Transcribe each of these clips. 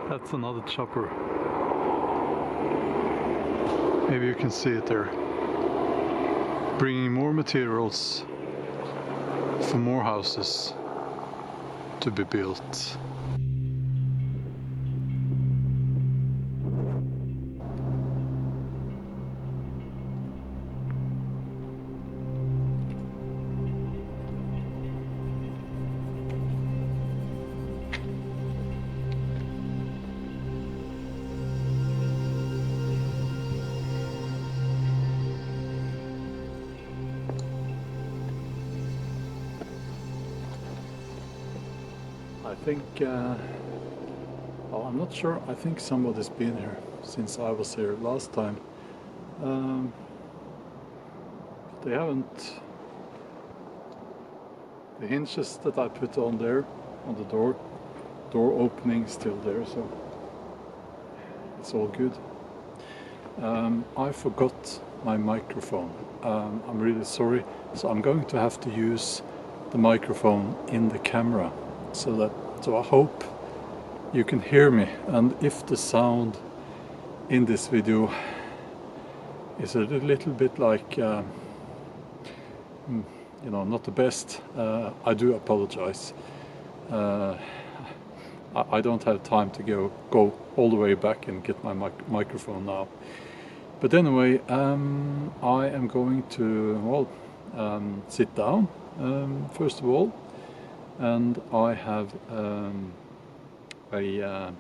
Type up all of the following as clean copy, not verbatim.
That's another chopper. Maybe you can see it there. Bringing more materials for more houses to be built. I think, I'm not sure, I think somebody's been here since I was here last time. They haven't, the hinges that I put on there, on the door opening is still there, so it's all good. I forgot my microphone. I'm really sorry, so I'm going to have to use the microphone in the camera. So I hope you can hear me, and if the sound in this video is a little bit like, you know, not the best, I do apologize. I don't have time to go all the way back and get my microphone now. But anyway, I am going to, sit down first of all. And I have a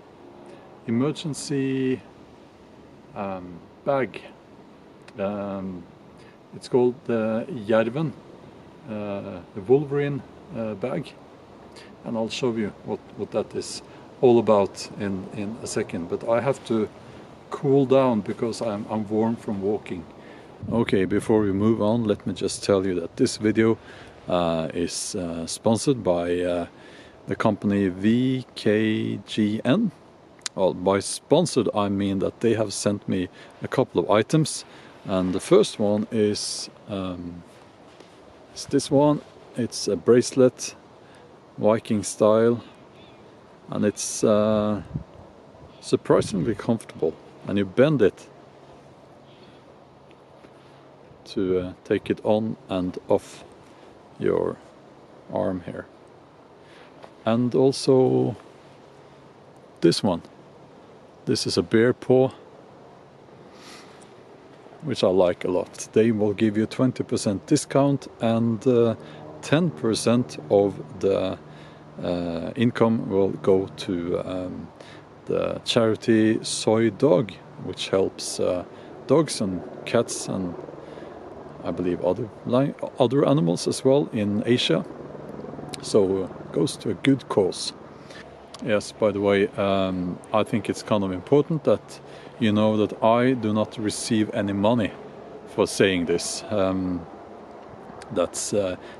emergency bag. It's called the Jerven, the Wolverine bag, and I'll show you what that is all about in a second. But I have to cool down because I'm warm from walking. Okay, before we move on, let me just tell you that this video is sponsored by the company VKGN. Well, by sponsored I mean that they have sent me a couple of items, and the first one is this one. It's a bracelet, Viking style, and it's surprisingly comfortable, and you bend it to take it on and off your arm here. And also this one. This is a bear paw, which I like a lot. They will give you 20% discount, and 10% of the income will go to the charity Soy Dog, which helps dogs and cats and I believe other animals as well in Asia. So goes to a good cause. Yes, by the way, I think it's kind of important that you know that I do not receive any money for saying this.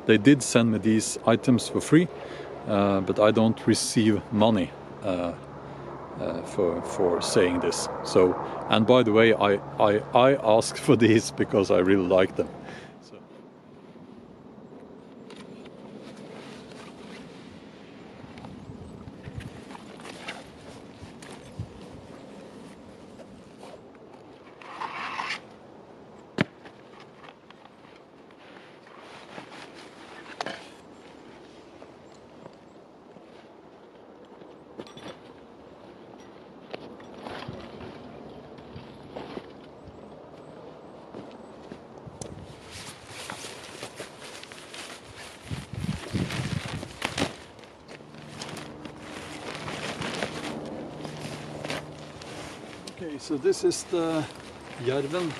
They did send me these items for free, but I don't receive money for saying this. So, and by the way, I asked for these because I really like them. So. Okay, so this is the Jerven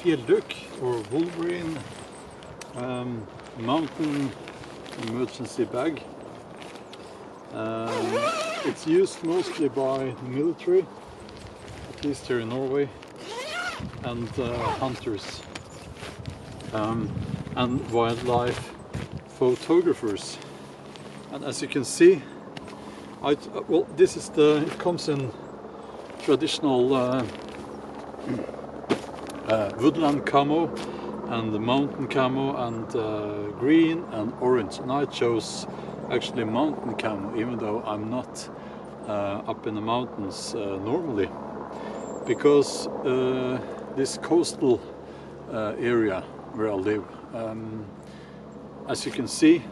Fjellduken or Wolverine mountain emergency bag. It's used mostly by the military, at least here in Norway, and hunters and wildlife photographers. And as you can see, well, this is it comes in traditional woodland camo and the mountain camo and green and orange, and I chose actually mountain camo, even though I'm not up in the mountains normally, because this coastal area where I live, as you can see,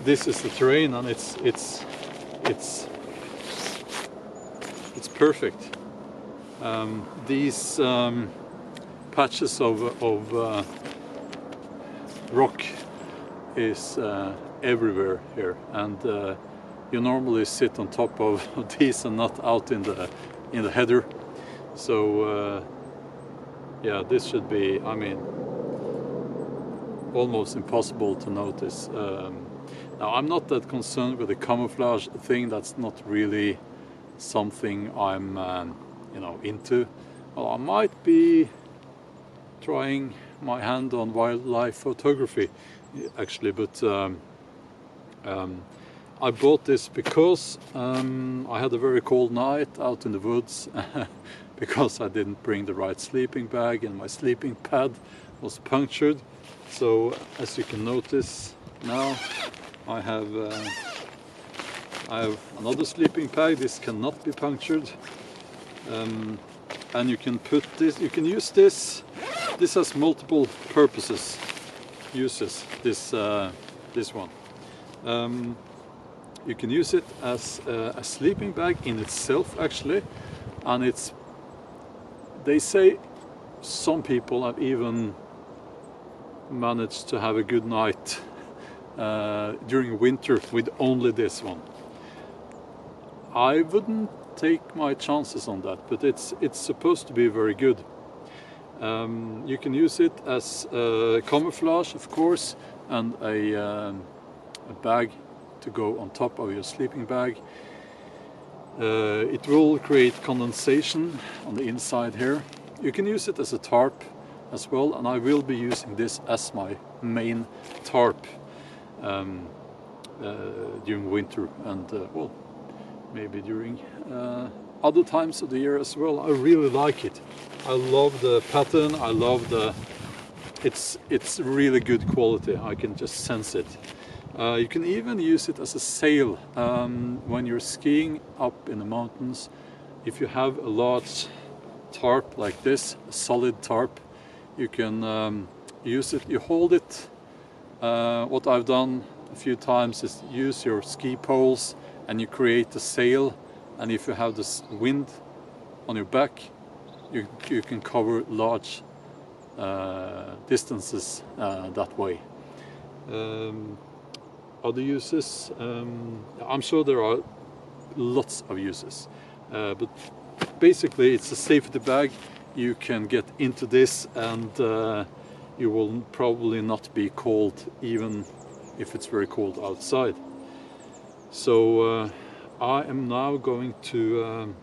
this is the terrain, and it's perfect. These patches of rock is everywhere here, and you normally sit on top of these and not out in the header. So yeah, this should be, I mean, almost impossible to notice. Now, I'm not that concerned with the camouflage thing. That's not really something I'm you know, into. Well, I might be trying my hand on wildlife photography actually, but I bought this because I had a very cold night out in the woods because I didn't bring the right sleeping bag, and my sleeping pad was punctured. So as you can notice now, I have another sleeping bag. This cannot be punctured, and you can put this, you can use this. This has multiple uses. This one. You can use it as a sleeping bag in itself, actually, and it's. They say some people have even managed to have a good night during winter with only this one. I wouldn't take my chances on that, but it's supposed to be very good. You can use it as camouflage, of course, and a bag to go on top of your sleeping bag. It will create condensation on the inside here. You can use it as a tarp as well, and I will be using this as my main tarp during winter, and well, maybe during other times of the year as well. I really like it. I love the pattern. I love the. It's really good quality. I can just sense it. You can even use it as a sail when you're skiing up in the mountains. If you have a large tarp like this, a solid tarp, you can use it. You hold it. What I've done a few times is use your ski poles and you create a sail. And if you have this wind on your back, you can cover large distances that way. Other uses, I'm sure there are lots of uses, but basically it's a safety bag. You can get into this and you will probably not be cold even if it's very cold outside. So I am now going to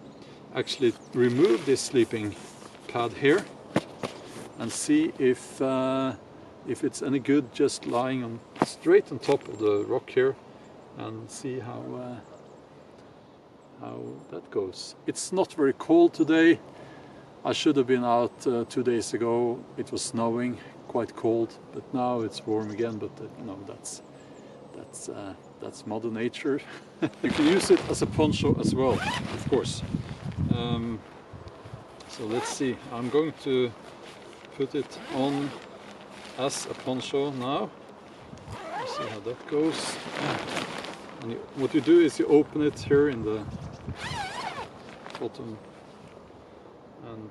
actually remove this sleeping pad here and see if it's any good just lying on straight on top of the rock here, and see how that goes. It's not very cold today. I should have been out 2 days ago. It was snowing, quite cold, but now it's warm again. But you know, that's Mother Nature. You can use it as a poncho as well, of course. So let's see. I'm going to put it on as a poncho now. Let's see how that goes. And what you do is you open it here in the bottom, and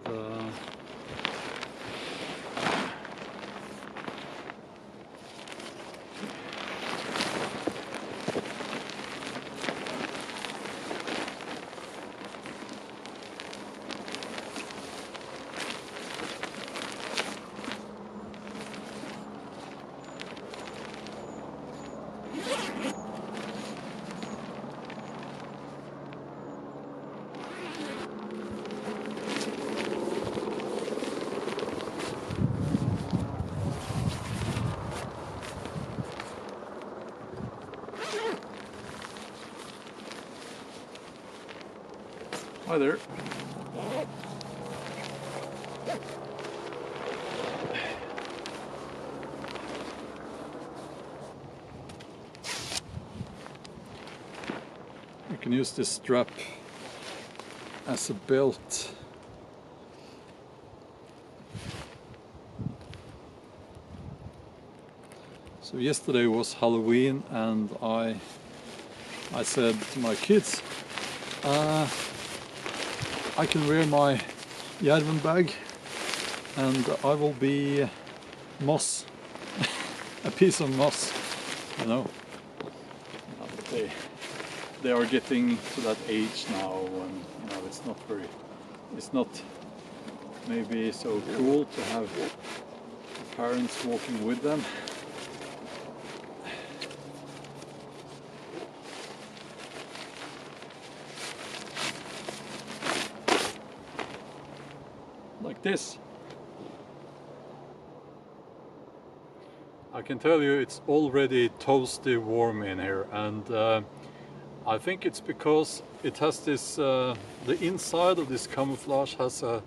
hi there. You can use this strap as a belt. So yesterday was Halloween, and I said to my kids, I can wear my Jervenbag and I will be moss, a piece of moss, you know. They are getting to that age now when, you know, it's not maybe so cool to have parents walking with them. Like this. I can tell you it's already toasty warm in here, and I think it's because it has this, the inside of this camouflage has a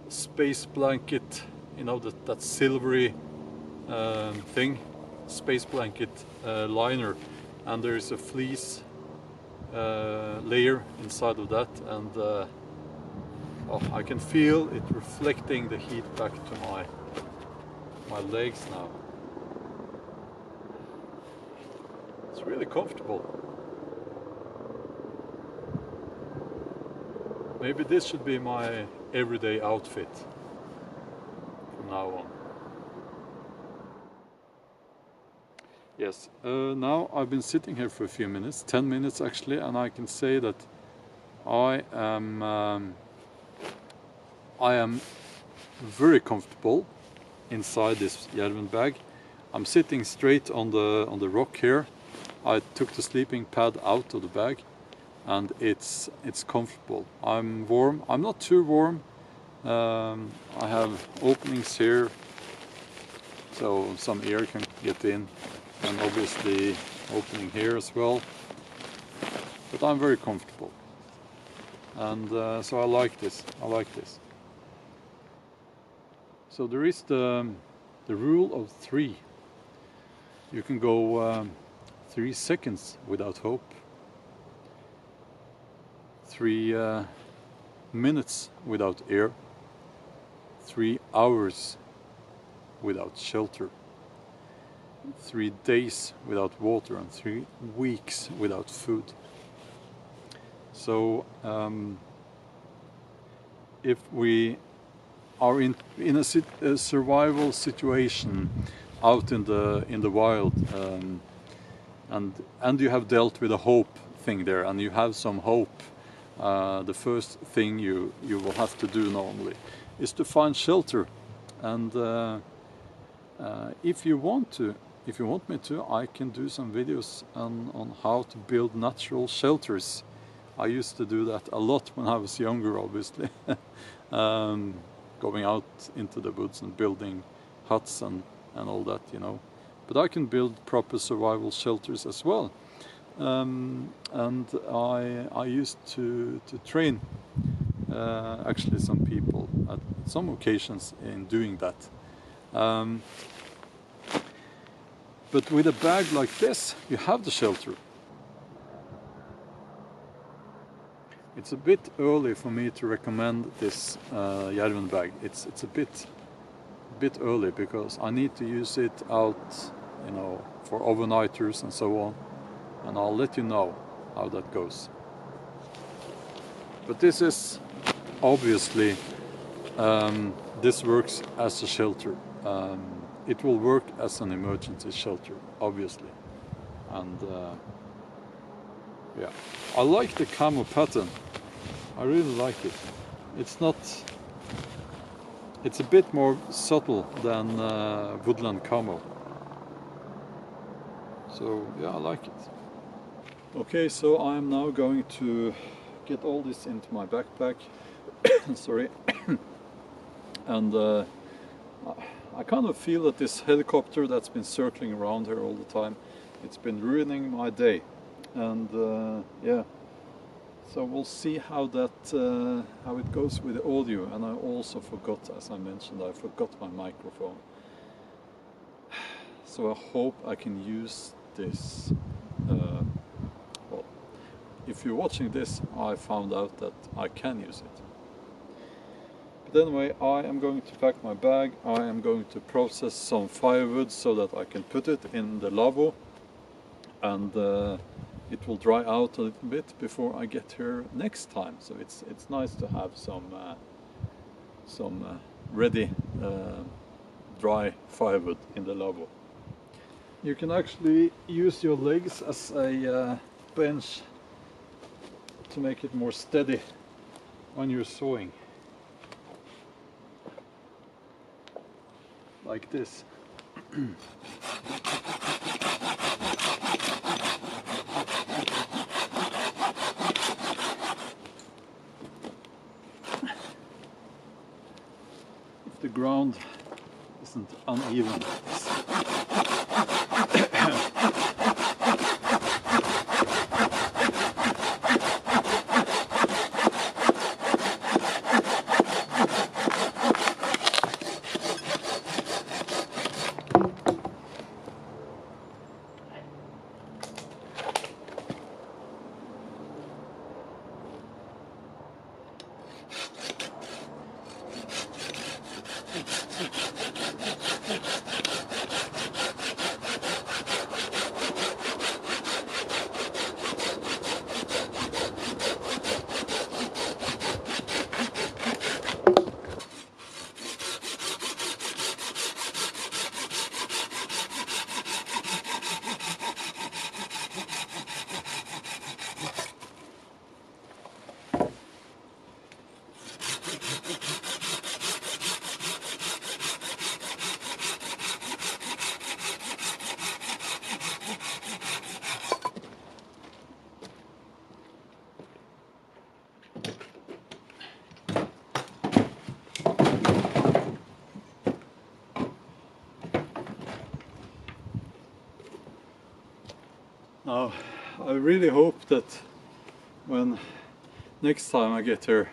space blanket, you know, that silvery thing, space blanket liner, and there is a fleece layer inside of that, and oh, I can feel it reflecting the heat back to my legs now. It's really comfortable. Maybe this should be my everyday outfit from now on. Yes, now I've been sitting here for a few minutes, 10 minutes actually, and I can say that I am very comfortable inside this Jervenbag. I'm sitting straight on the rock here. I took the sleeping pad out of the bag, and it's comfortable. I'm warm. I'm not too warm. I have openings here, so some air can get in, and obviously opening here as well. But I'm very comfortable, and so I like this. I like this. So there is the rule of 3. You can go 3 seconds without hope, 3 minutes without air, 3 hours without shelter, 3 days without water, and 3 weeks without food. So if we are in a survival situation out in the wild, and you have dealt with a hope thing there, and you have some hope, the first thing you will have to do normally is to find shelter. And if you want me to, I can do some videos on how to build natural shelters. I used to do that a lot when I was younger, obviously. Going out into the woods and building huts and all that, you know. But I can build proper survival shelters as well. And I used to train actually some people at some occasions in doing that. But with a bag like this, you have the shelter. It's a bit early for me to recommend this Jervenbag. It's a bit early because I need to use it out, you know, for overnighters and so on, and I'll let you know how that goes. But this is obviously this works as a shelter. It will work as an emergency shelter, obviously, and yeah, I like the camo pattern. I really like it. It's a bit more subtle than woodland camo. So yeah, I like it. Okay, so I'm now going to get all this into my backpack. Sorry. And I kind of feel that this helicopter that's been circling around here all the time, it's been ruining my day. And yeah, so we'll see how it goes with the audio. And I also forgot, as I mentioned, I forgot my microphone. So I hope I can use this. Well, if you're watching this, I found out that I can use it. But anyway, I am going to pack my bag. I am going to process some firewood so that I can put it in the Lavvo, and it will dry out a little bit before I get here next time. So it's nice to have some ready dry firewood in the Lavvo. You can actually use your legs as a bench to make it more steady when you're sawing. Like this. If the ground isn't uneven. Now, I really hope that when next time I get here,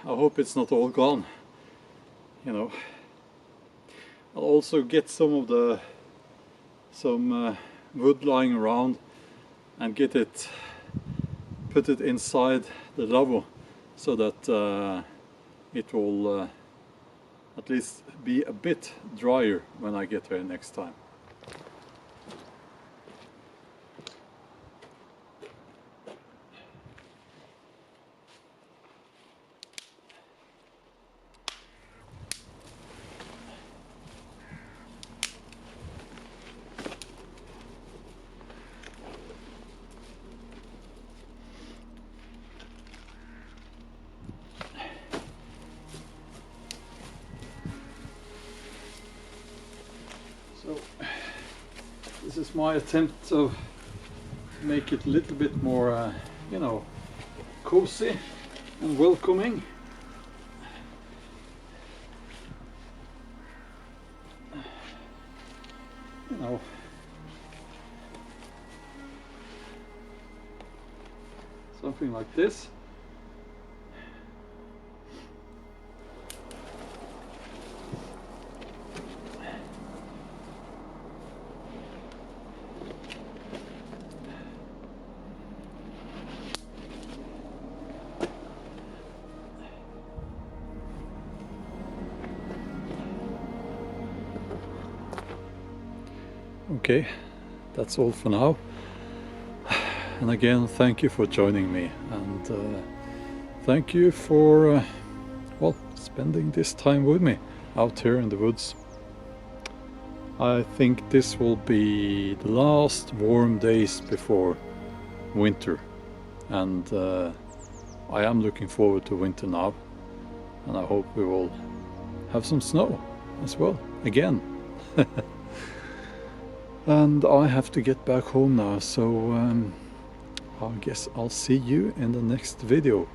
I hope it's not all gone, you know. I'll also get some wood lying around and put it inside the Lavvo so that it will at least be a bit drier when I get here next time. So this is my attempt to make it a little bit more, you know, cozy and welcoming. You know, something like this. Okay, that's all for now. And again, thank you for joining me, and thank you for well, spending this time with me out here in the woods. I think this will be the last warm days before winter, and I am looking forward to winter now, and I hope we will have some snow as well again. And I have to get back home now, so I guess I'll see you in the next video.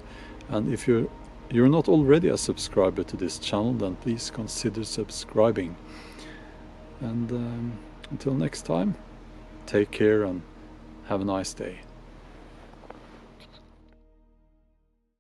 And if you're not already a subscriber to this channel, then please consider subscribing. And until next time, take care and have a nice day.